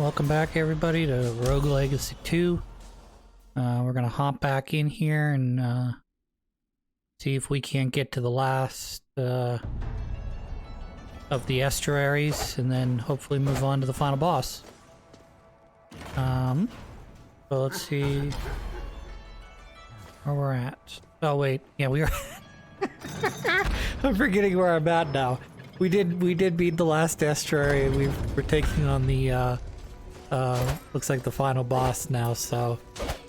welcome back everybody to Rogue Legacy 2. We're gonna hop back in here and see if we can't get to the last of the estuaries, and then hopefully move on to the final boss. So let's see where we're at. Oh wait, yeah, we are. I'm forgetting where I'm at now. We did beat the last estuary. We're taking on the looks like the final boss now, so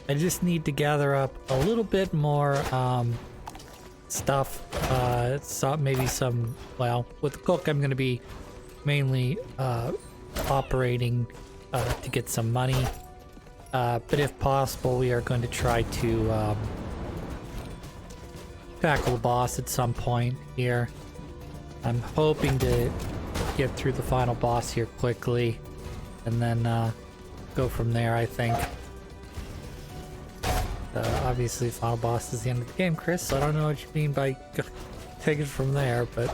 I just need to gather up a little bit more stuff. Maybe some, well, with the cook I'm gonna be mainly operating to get some money, but if possible we are going to try to tackle the boss at some point here. I'm hoping to get through the final boss here quickly, and then go from there, I think. Obviously, final boss is the end of the game, Chris, so I don't know what you mean by take it from there, but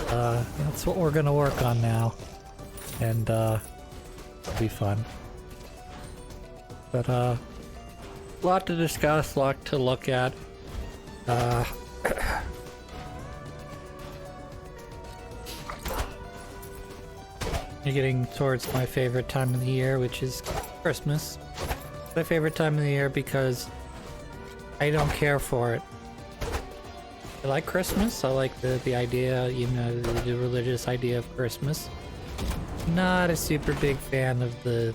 that's what we're gonna work on now, and it'll be fun. But a lot to discuss, lot to look at. You're getting towards my favorite time of the year, which is Christmas. My favorite time of the year because I don't care for it. I like Christmas. I like the idea, you know, the religious idea of Christmas. Not a super big fan of the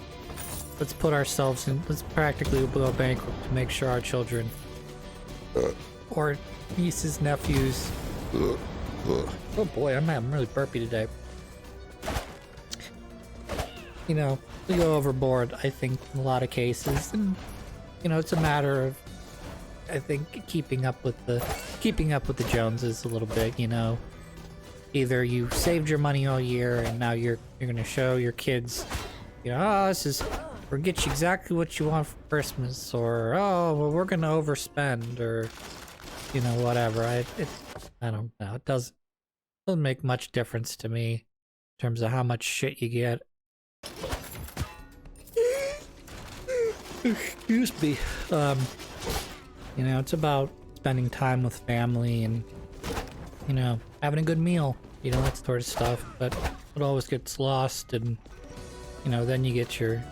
let's put ourselves in, let's practically go bankrupt to make sure our children or nieces, nephews. Oh boy, I'm really burpy today. You know, we go overboard, I think, in a lot of cases, and you know, it's a matter of, I think, keeping up with the Joneses a little bit. You know, either you saved your money all year and now you're gonna show your kids, you know, oh, this is, we're get you exactly what you want for Christmas, or oh, well, we're gonna overspend, or you know, whatever. I don't know. It doesn't make much difference to me in terms of how much shit you get. Excuse me. You know, it's about spending time with family and, you know, having a good meal, you know, that sort of stuff, but it always gets lost, and you know, then you get your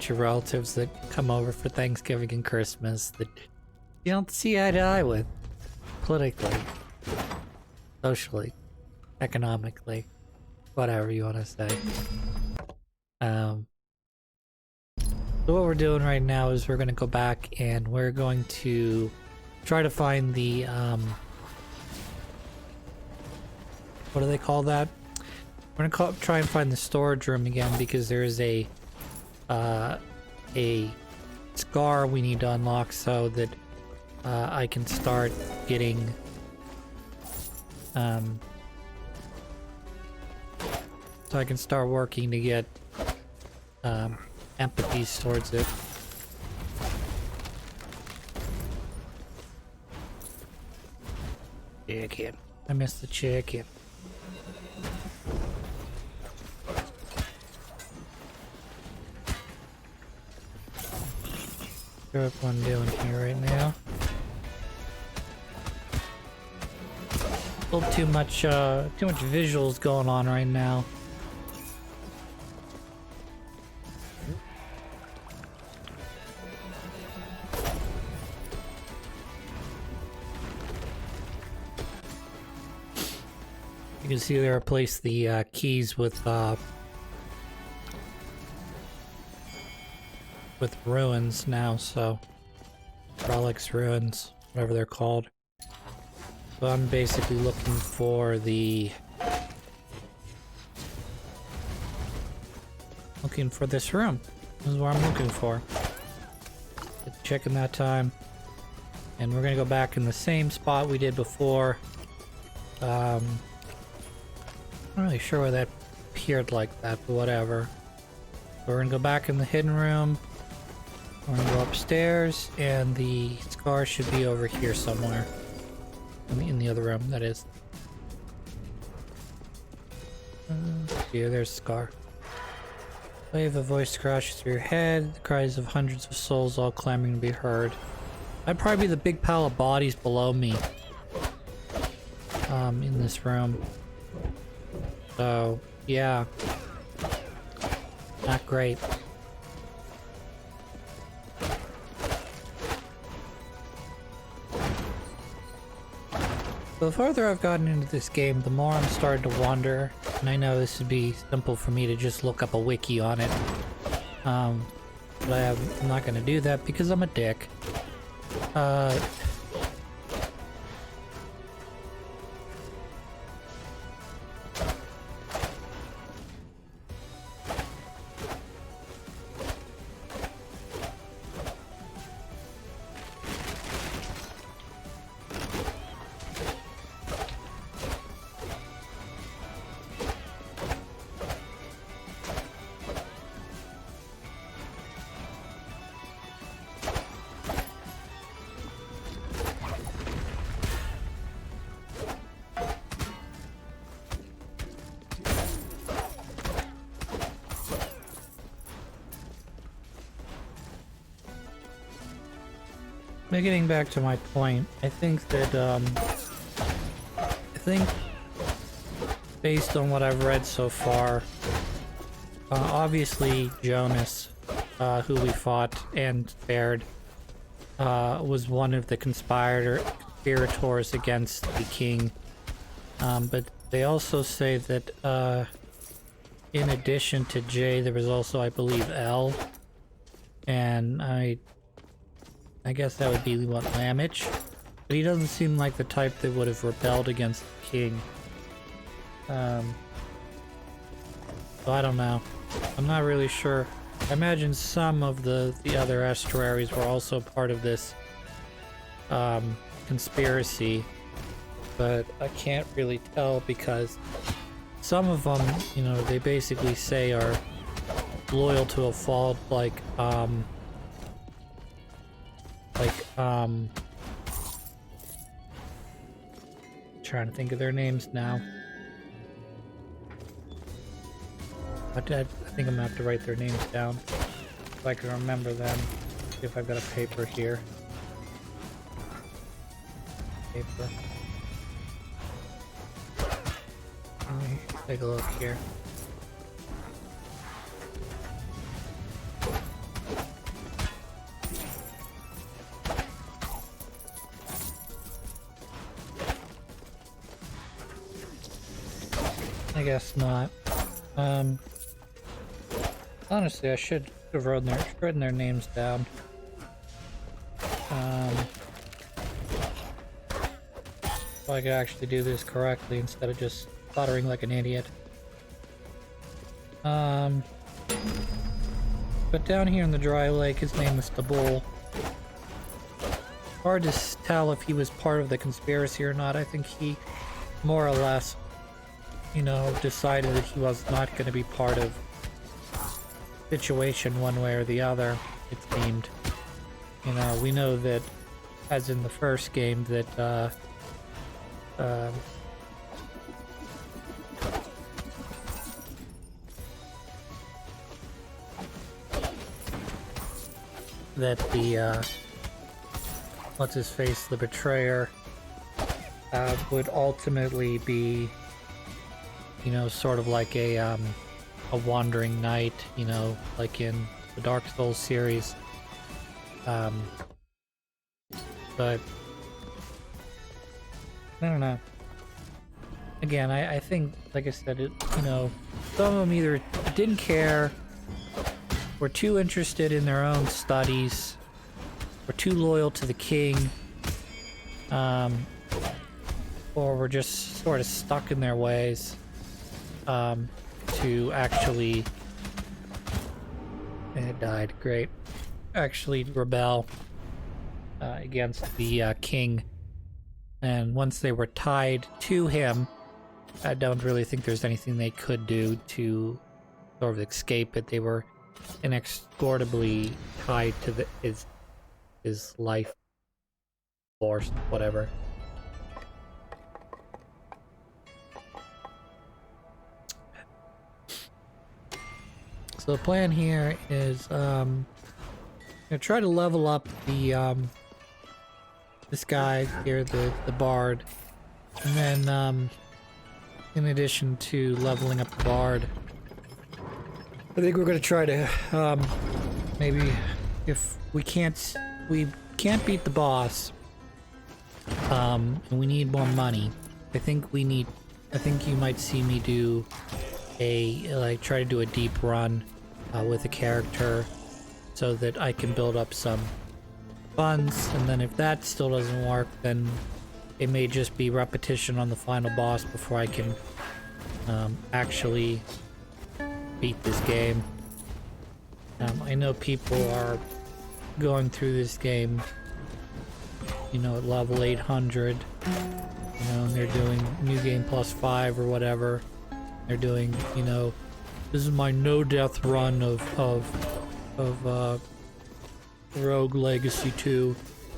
relatives that come over for Thanksgiving and Christmas that you don't see eye to eye with politically, socially, economically, whatever you want to say. So what we're doing right now is we're going to go back and we're going to try to find the, what do they call that? We're going to try and find the storage room again, because there is a scar we need to unlock so that I can start getting, so I can start working to get empathies towards it. Chicken. I missed the chicken. What I'm doing here right now. A little too much visuals going on right now. You can see they replaced the keys with ruins now, so relics, ruins, whatever they're called. So I'm basically looking for this room. This is what I'm looking for. Get the chicken that time, and we're gonna go back in the same spot we did before. I'm not really sure why that appeared like that, but whatever. We're gonna go back in the hidden room. We're gonna go upstairs, and the scar should be over here somewhere. In the other room, that is. Yeah, there's Scar. Wave of voice crashes through your head, the cries of hundreds of souls all clamoring to be heard. I'd probably be the big pile of bodies below me. In this room. So, yeah. Not great. The farther I've gotten into this game, the more I'm starting to wonder, and I know this would be simple for me to just look up a wiki on it, but I'm not going to do that because I'm a dick. But getting back to my point, I think that, based on what I've read so far, obviously Jonas, who we fought and spared, was one of the conspirators against the king. But they also say that, in addition to J, there was also, I believe, L. And I guess that would be what, Lamich? But he doesn't seem like the type that would have rebelled against the king. So I don't know. I'm not really sure. I imagine some of the other estuaries were also part of this conspiracy, but I can't really tell because some of them, you know, they basically say are loyal to a fault, trying to think of their names now. I think I'm gonna have to write their names down so I can remember them. See if I've got a paper here. Paper. Let me take a look here. I guess not. Honestly, I should have written their names down. So I could actually do this correctly instead of just stuttering like an idiot. But down here in the dry lake, his name is Tabul. Hard to tell if he was part of the conspiracy or not. I think he more or less, you know, decided that he was not going to be part of the situation one way or the other, it seemed. You know, we know that, as in the first game, that, that the, what's-his-face, the betrayer, would ultimately be, you know, sort of like a wandering knight, you know, like in the Dark Souls series. But I don't know. Again, I think, like I said, you know, some of them either didn't care, were too interested in their own studies, were too loyal to the king, or were just sort of stuck in their ways. To actually, it died, great, actually rebel against the king. And once they were tied to him, I don't really think there's anything they could do to sort of escape it. They were inexorably tied to his life force, whatever. So the plan here is gonna try to level up the this guy here, the bard, and then in addition to leveling up the bard, I think we're gonna try to maybe if we can't beat the boss, and we need more money. I think you might see me do try to do a deep run with a character so that I can build up some funds, and then if that still doesn't work, then it may just be repetition on the final boss before I can actually beat this game. I know people are going through this game, you know, at level 800, you know, and they're doing New Game Plus 5 or whatever. They're doing, you know, this is my no-death run of Rogue Legacy 2.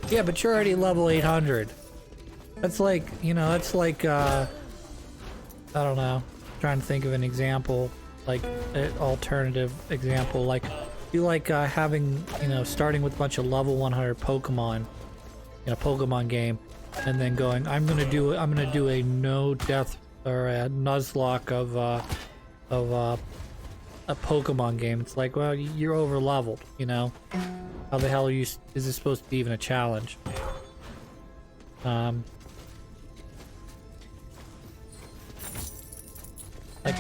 Yeah, but you're already level 800. That's like, you know, that's like, I don't know, trying to think of an example, like an alternative example, like, you like having, you know, starting with a bunch of level 100 Pokemon in a Pokemon game, and then going, I'm gonna do a no-death or a Nuzlocke of a Pokemon game. It's like, well, you're over leveled, you know. How the hell is this supposed to be even a challenge? Like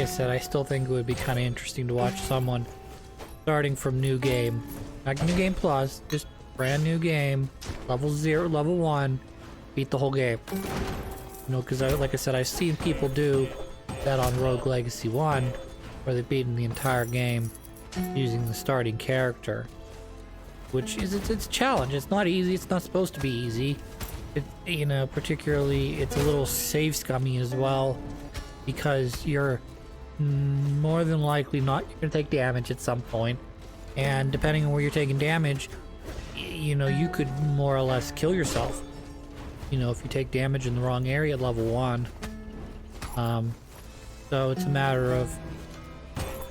I said, I still think it would be kind of interesting to watch someone starting from new game, not New Game Plus, just brand new game, level 0, level 1, beat the whole game. You know, because like I said, I've seen people do that on Rogue Legacy 1, where they've beaten the entire game using the starting character, which is it's a challenge. It's not easy. It's not supposed to be easy. You know, particularly it's a little save scummy as well, because you're more than likely not going to take damage at some point, and depending on where you're taking damage, you know, you could more or less kill yourself, you know, if you take damage in the wrong area at level 1. So it's a matter of,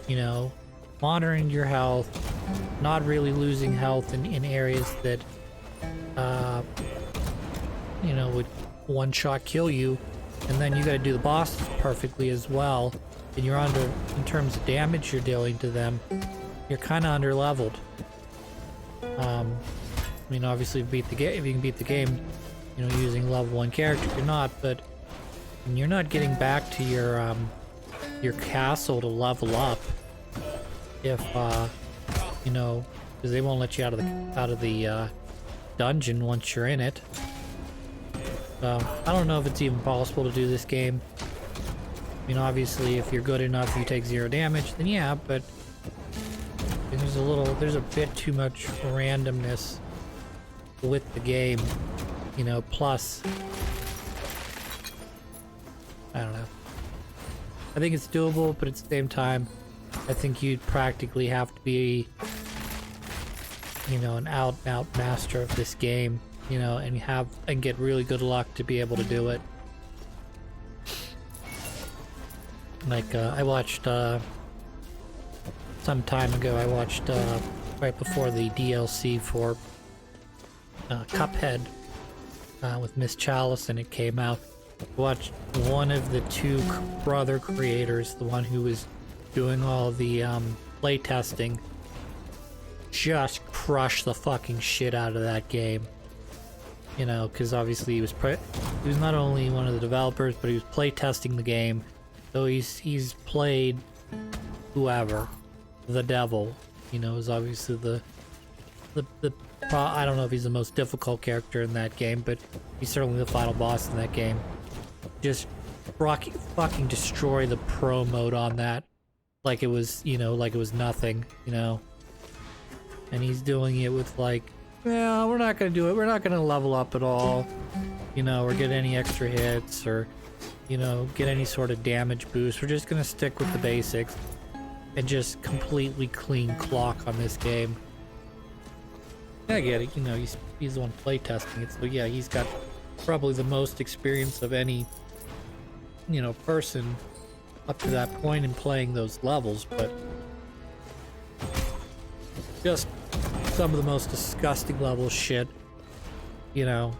you know, monitoring your health, not really losing health in areas that you know, would one-shot kill you, and then you got to do the bosses perfectly as well, and you're under, in terms of damage you're dealing to them, you're kind of under-leveled. I mean, obviously if you can beat the game, you know, using level 1 character, you're not, but you're not getting back to your castle to level up if you know, because they won't let you out of the dungeon once you're in it. So I don't know if it's even possible to do this game. I mean, obviously if you're good enough, you take 0 damage, then yeah, but there's a bit too much randomness with the game, you know, plus I don't know. I think it's doable, but at the same time, I think you'd practically have to be, you know, an out-and-out master of this game, you know, and get really good luck to be able to do it. Like, I watched, some time ago, I watched, right before the DLC for Cuphead, with Miss Chalice, and it came out. Watched one of the 2 brother creators, the one who was doing all the play testing, just crush the fucking shit out of that game. You know, because obviously he was not only one of the developers, but he was play testing the game. So he's played whoever, the devil. You know, is obviously the I don't know if he's the most difficult character in that game, but he's certainly the final boss in that game. Just fucking destroy the pro mode on that, like it was, you know, like it was nothing, you know. And he's doing it with like, well, we're not gonna do it. We're not gonna level up at all, you know, or get any extra hits, or, you know, get any sort of damage boost. We're just gonna stick with the basics and just completely clean clock on this game. I get it, you know, he's the one playtesting it, so yeah, he's got probably the most experience of any, you know, person up to that point in playing those levels, but Just some of the most disgusting level shit, you know,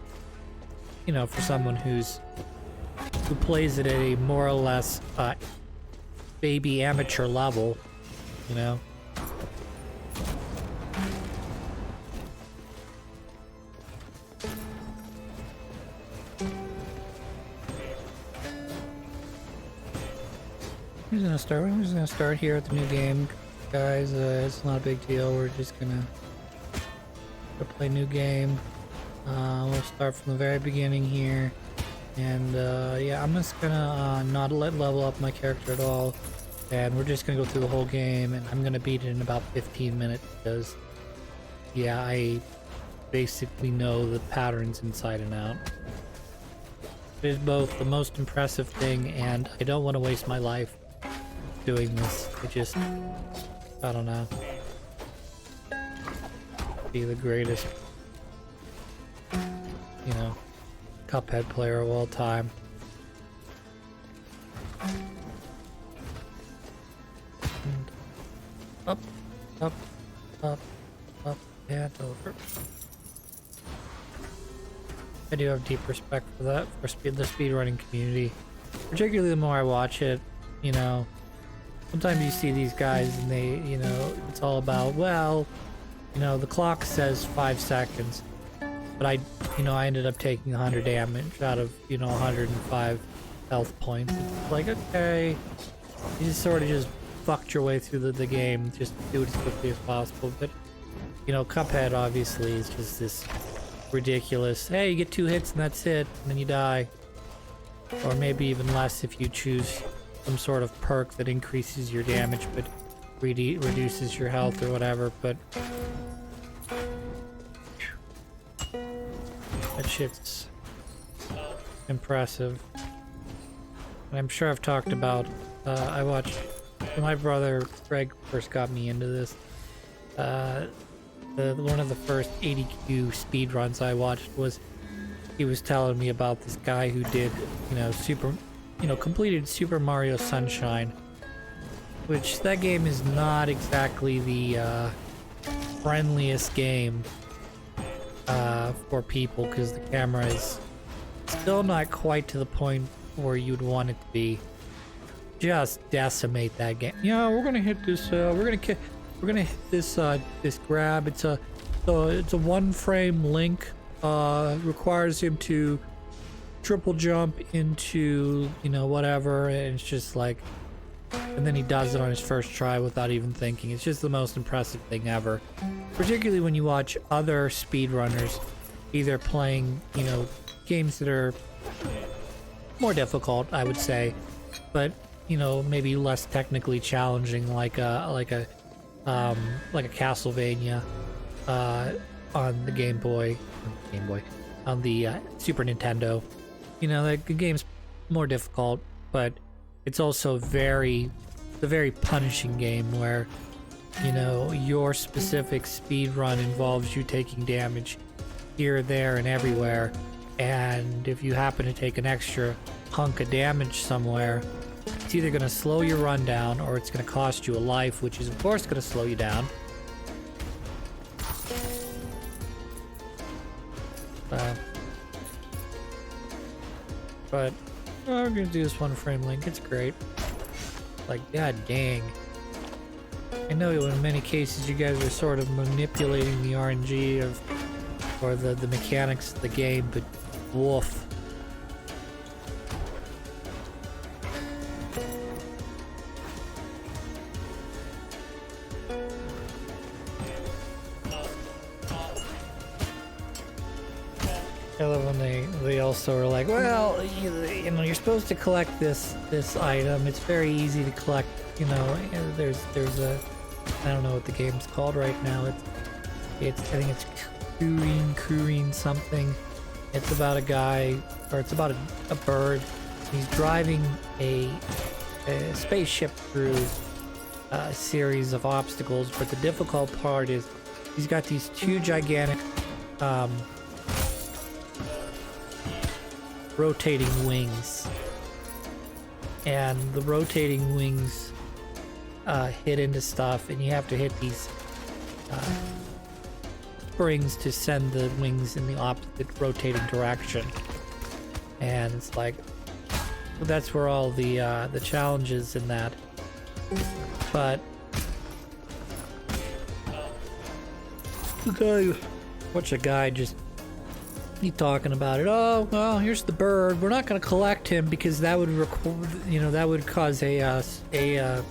for someone who plays it at a more or less baby amateur level, you know. We're just gonna start here at the new game, guys. It's not a big deal. We're just gonna play new game. We'll start from the very beginning here, and yeah, I'm just gonna not level up my character at all, and we're just gonna go through the whole game, and I'm gonna beat it in about 15 minutes because, yeah, I basically know the patterns inside and out. It is both the most impressive thing, and I don't want to waste my life doing this. It just, I don't know, be the greatest, you know, Cuphead player of all time. And up, up, up, up, and over. I do have deep respect for that, for the speedrunning community, particularly the more I watch it, you know. Sometimes you see these guys and they, you know, it's all about, well, you know, the clock says 5 seconds, but I ended up taking 100 damage out of, you know, 105 health points. It's like, okay, you just sort of just fucked your way through the game, just do it as quickly as possible. But, you know, Cuphead obviously is just this ridiculous, hey, you get 2 hits and that's it, and then you die. Or maybe even less if you choose some sort of perk that increases your damage but reduces your health or whatever. But that shit's impressive. And I'm sure I've talked about, I watched, when my brother Greg first got me into this, one of the first 80Q speedruns I watched was, he was telling me about this guy who did, completed Super Mario Sunshine, which that game is not exactly the friendliest game for people, because the camera is still not quite to the point where you'd want it to be. Just decimate that game. Yeah, we're gonna hit this. We're gonna hit this this grab. It's a 1-frame Link. Requires him to triple jump into, you know, whatever, and it's just like, and then he does it on his first try without even thinking. It's just the most impressive thing ever, particularly when you watch other speedrunners either playing, you know, games that are more difficult, I would say, but, you know, maybe less technically challenging, like a Castlevania on the Game Boy, on the Super Nintendo. You know, the game's more difficult, but it's also a very punishing game where, you know, your specific speed run involves you taking damage here, there, and everywhere. And if you happen to take an extra hunk of damage somewhere, it's either going to slow your run down or it's going to cost you a life, which is of course going to slow you down. But we're gonna do this 1-frame Link. It's great. Like, god dang. I know in many cases you guys are sort of manipulating the RNG or the mechanics of the game, but woof. I love when they also are like, well, you know, you're supposed to collect this item. It's very easy to collect. You know, there's a, I don't know what the game's called right now. I think it's Kureen something. It's about a guy, or it's about a bird. He's driving a spaceship through a series of obstacles, but the difficult part is he's got these 2 gigantic rotating wings, and the rotating wings hit into stuff, and you have to hit these springs to send the wings in the opposite rotating direction. And it's like, that's where all the challenges in that. But the guy, watch a guy just be talking about it. Oh well, here's the bird. We're not going to collect him because that would that would cause a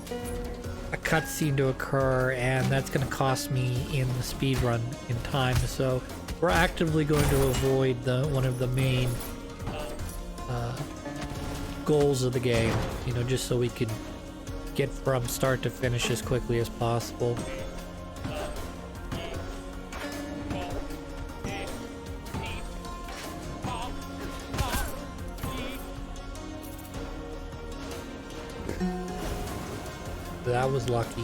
cutscene to occur, and that's going to cost me in the speed run in time. So we're actively going to avoid one of the main goals of the game, just so we can get from start to finish as quickly as possible. That was lucky.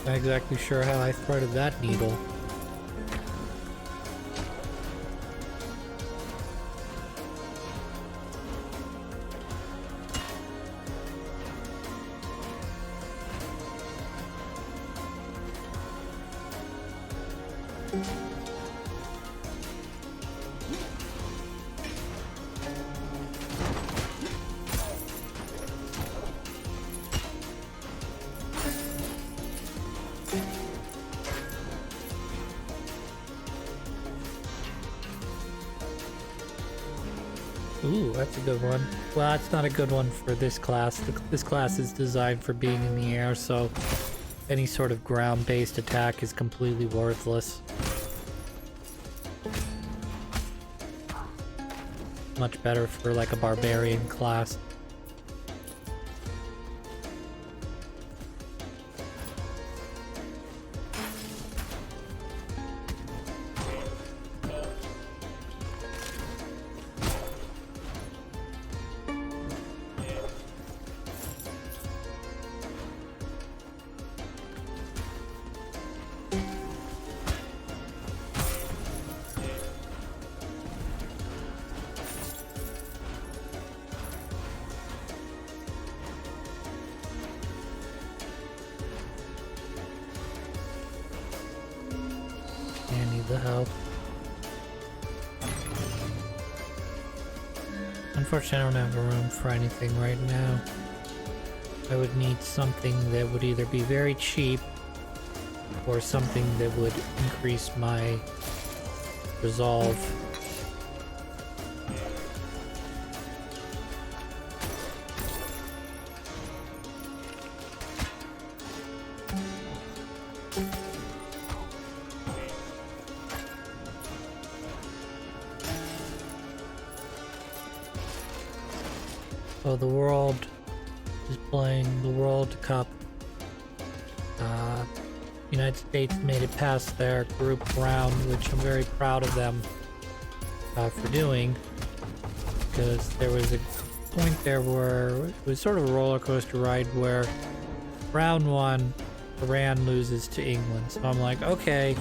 Not exactly sure how I threaded that needle. Ooh, that's a good one. Well, that's not a good one for this class. This class is designed for being in the air, so any sort of ground-based attack is completely worthless. Much better for like a barbarian class. The help. Unfortunately, I don't have room for anything right now. I would need something that would either be very cheap or something that would increase my resolve. So the world is playing the World Cup. United States made it past their group round, which I'm very proud of them for doing, because there was a point there where it was sort of a roller coaster ride where round one, Iran loses to England. So I'm like, okay,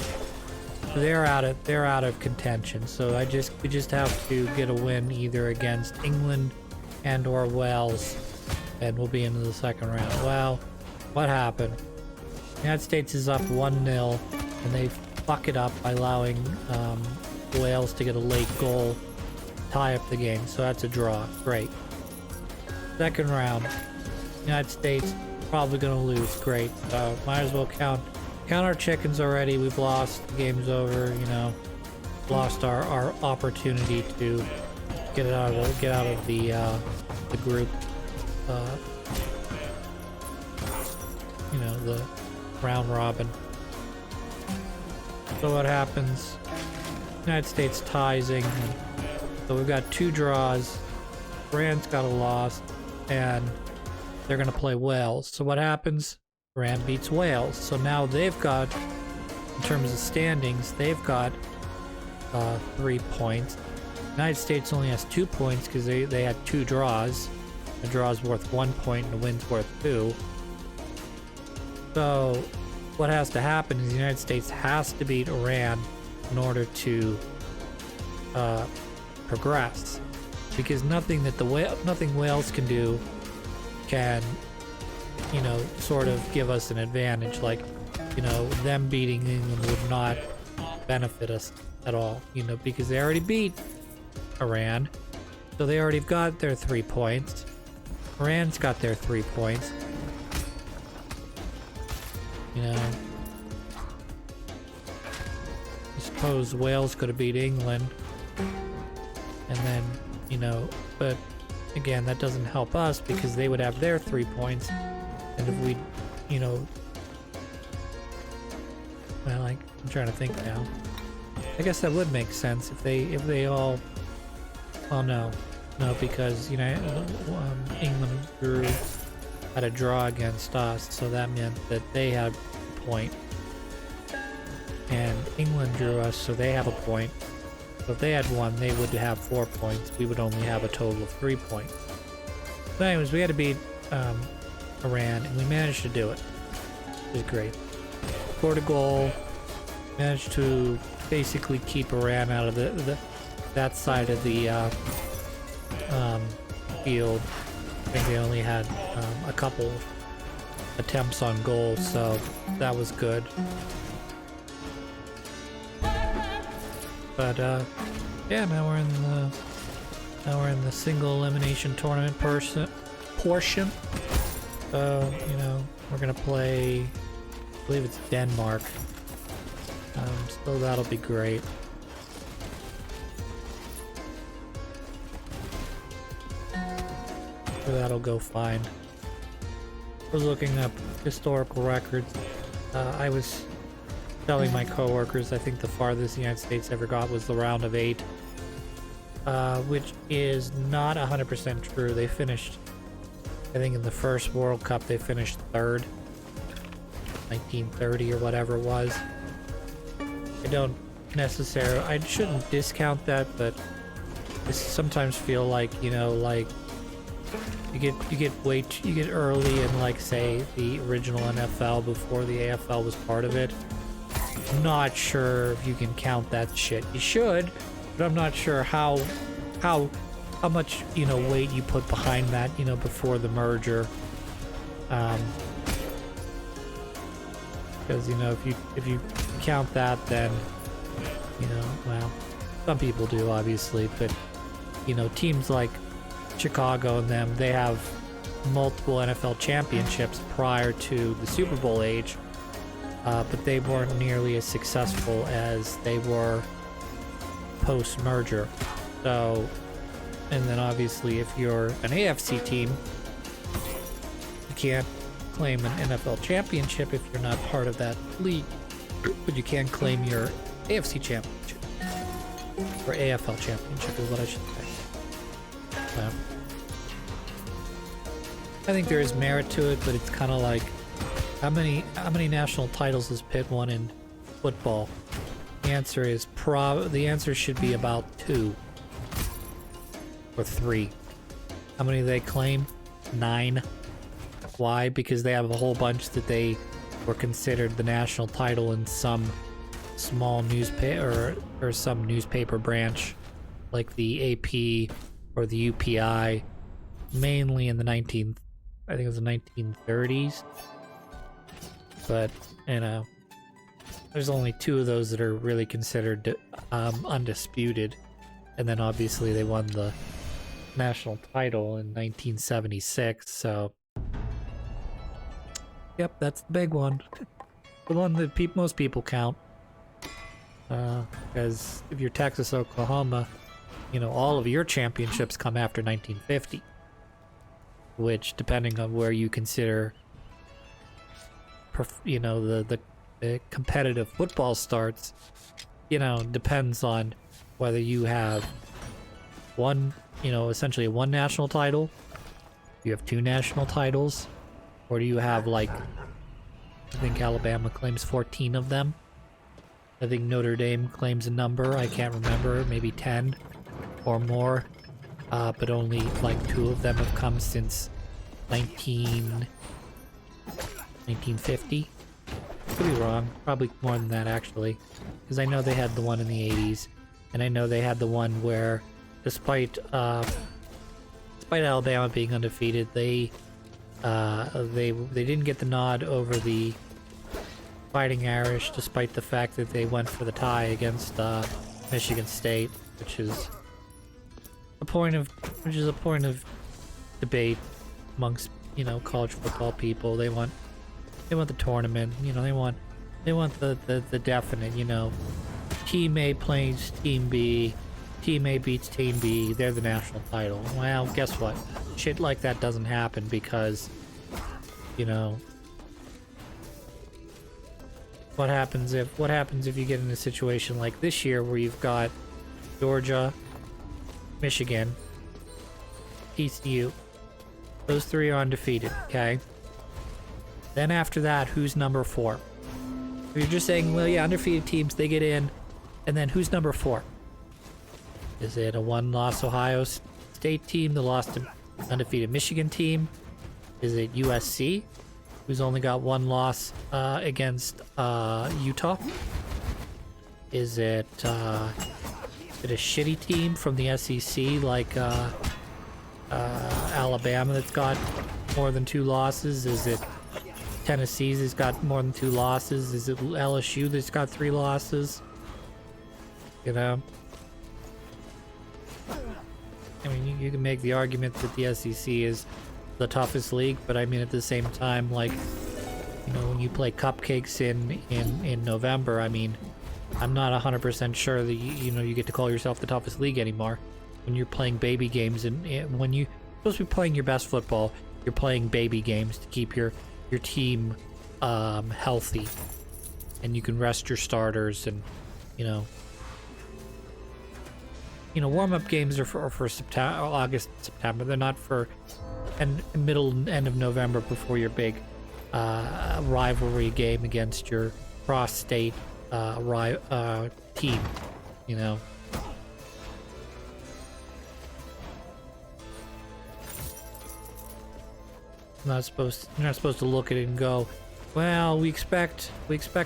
they're out of contention. So we just have to get a win either against England and or Wales, and we'll be into the second round. Well, what happened? The United States is up 1-0, and they fuck it up by allowing Wales to get a late goal, tie up the game. So that's a draw. Great. Second round, United States probably gonna lose. Great. Might as well count our chickens already. We've lost. The game's over. Lost our opportunity to get out of the group, the round robin. So what happens? United States ties England. So we've got 2 draws. Iran's got a loss, and they're gonna play Wales. So what happens? Iran beats Wales. So now they've got, in terms of standings, they've got 3 points. United States only has 2 points because they had 2 draws. A draw is worth 1 point and a win's worth 2. So what has to happen is the United States has to beat Iran in order to progress, because nothing Wales can do can you know, sort of give us an advantage. Like, you know, them beating England would not benefit us at all, you know, because they already beat Iran. So they already got their 3 points. Iran's got their 3 points. You know, I suppose Wales could have beat England. And then, you know, but again, that doesn't help us because they would have their 3 points. And if we, you know, well, like, I'm trying to think now. I guess that would make sense if they all, well, no, because, you know, England had a draw against us, so that meant that they had a point. And England drew us, so they have a point. So if they had won, they would have 4 points. We would only have a total of 3 points. But anyways, we had to beat Iran, and we managed to do it. It was great. Scored a goal, managed to basically keep Iran out of that side of the field. I think they only had a couple attempts on goal, so that was good. But yeah, now we're in the single elimination tournament portion. So, you know, we're gonna play, I believe it's Denmark. So that'll be great. So that'll go fine. I was looking up historical records. I was telling my coworkers I think the farthest the United States ever got was the round of 8, which is not 100% true. They finished, I think in the first World Cup they finished 3rd, 1930 or whatever it was. I don't necessarily, I shouldn't discount that, but I sometimes feel like, you know, like you get early in, like, say the original NFL before the AFL was part of it. I'm not sure if you can count that shit. You should, but I'm not sure how much, you know, weight you put behind that, you know, before the merger. Because, you know, if you count that, then, you know, well, some people do obviously, but, you know, teams like Chicago and them, they have multiple NFL championships prior to the Super Bowl age, but they weren't nearly as successful as they were post-merger. So, and then obviously if you're an AFC team, you can't claim an NFL championship if you're not part of that league, but you can claim your AFC championship, or AFL championship is what I should say. I think there is merit to it, but it's kind of like, how many national titles has Pitt won in football? The answer is the answer should be about 2 or 3. How many do they claim? 9. Why? Because they have a whole bunch that they were considered the national title in some small newspaper or some newspaper branch, like the AP or the UPI, mainly in the I think it was the 1930s. But, you know, there's only 2 of those that are really considered undisputed. And then obviously they won the national title in 1976, so yep, that's the big one. The one that most people count. Because if you're Texas, Oklahoma, you know, all of your championships come after 1950. Which, depending on where you consider, you know, the competitive football starts, you know, depends on whether you have one, you know, essentially one national title, you have 2 national titles, or do you have, like, I think Alabama claims 14 of them. I think Notre Dame claims a number, I can't remember, maybe 10 or more, but only like 2 of them have come since 1950. Could be wrong, probably more than that actually, because I know they had the one in the 80s, and I know they had the one where, despite Alabama being undefeated, they They didn't get the nod over the Fighting Irish, despite the fact that they went for the tie against Michigan State, which is a point of debate amongst college football people. They want the tournament. They want the definite. Team A plays Team B. Team A beats Team B. They're the national title. Well, guess what? Shit like that doesn't happen because, what happens if you get in a situation like this year where you've got Georgia, Michigan, TCU. Those three are undefeated, okay? Then after that, who's number 4? If you're just saying, well, yeah, undefeated teams, they get in, and then who's number 4? Is it a one-loss Ohio State team that lost to undefeated Michigan team? Is it USC, who's only got one loss against Utah? Is it a shitty team from the SEC like Alabama that's got more than 2 losses? Is it Tennessee's that's got more than 2 losses? Is it LSU that's got 3 losses? I mean, you can make the argument that the SEC is the toughest league, but I mean, at the same time, like, when you play cupcakes in November, I mean, I'm not 100% sure that you get to call yourself the toughest league anymore. When you're playing baby games, and when you're supposed to be playing your best football, you're playing baby games to keep your team healthy, and you can rest your starters, and warm-up games are for September, August, September. They're not for end of November before your big rivalry game against your cross-state team. You're not supposed to look at it and go, well, we expect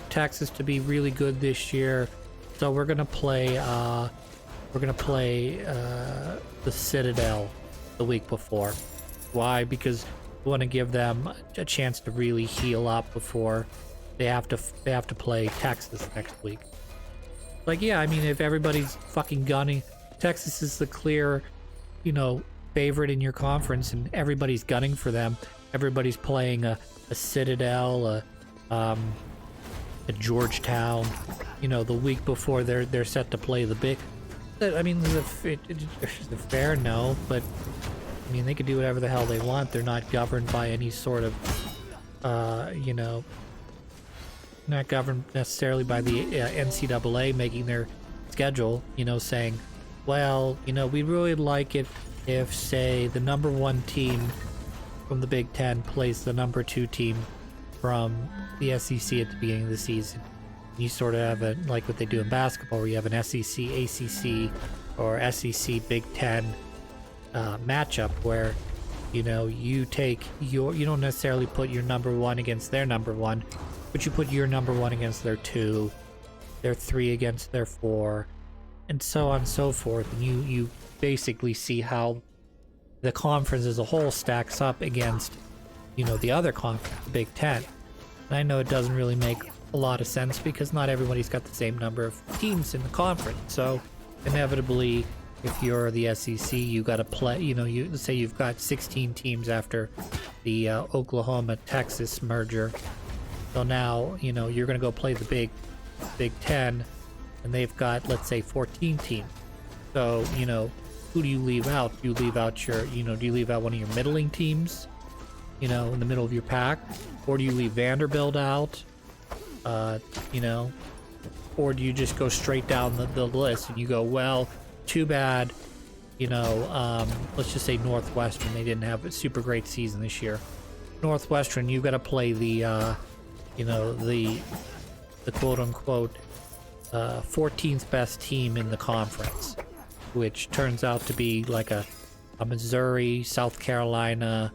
Texas to be really good this year, so we're gonna play the Citadel the week before. Why? Because we want to give them a chance to really heal up before they have to play Texas next week. Like, yeah, I mean, if everybody's fucking gunning, Texas is the clear, favorite in your conference, and everybody's gunning for them. Everybody's playing a Citadel, a Georgetown, the week before they're set to play the big. I mean, is it fair? No, but I mean, they can do whatever the hell they want. They're not governed by any sort of, not governed necessarily by the NCAA making their schedule, saying, well, we'd really like it if, say, the number 1 team from the Big Ten plays the number 2 team from the SEC at the beginning of the season. You sort of have like what they do in basketball, where you have an SEC, ACC, or SEC Big Ten matchup where, you don't necessarily put your number 1 against their number 1, but you put your number 1 against their 2, their 3 against their 4, and so on and so forth. And you basically see how the conference as a whole stacks up against, the other conference, the Big Ten. And I know it doesn't really make a lot of sense because not everybody's got the same number of teams in the conference. So inevitably, if you're the SEC, you got to play, you say you've got 16 teams after the Oklahoma-Texas merger. So now, you're going to go play the Big Ten, and they've got, let's say, 14 teams. So, who do you leave out? Do you leave out do you leave out one of your middling teams, in the middle of your pack? Or do you leave Vanderbilt out? Or do you just go straight down the list and you go, well, too bad, let's just say Northwestern, they didn't have a super great season this year. Northwestern, you've got to play the quote-unquote 14th best team in the conference, which turns out to be like a Missouri, South Carolina,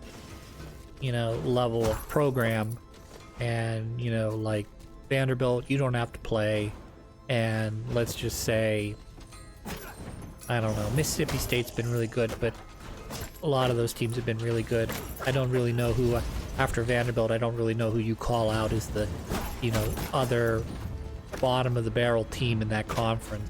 level of program. And, like Vanderbilt, you don't have to play. And let's just say, I don't know, Mississippi State's been really good, but a lot of those teams have been really good. I don't really know who after Vanderbilt, I don't really know who you call out as the, you know, other bottom of the barrel team in that conference.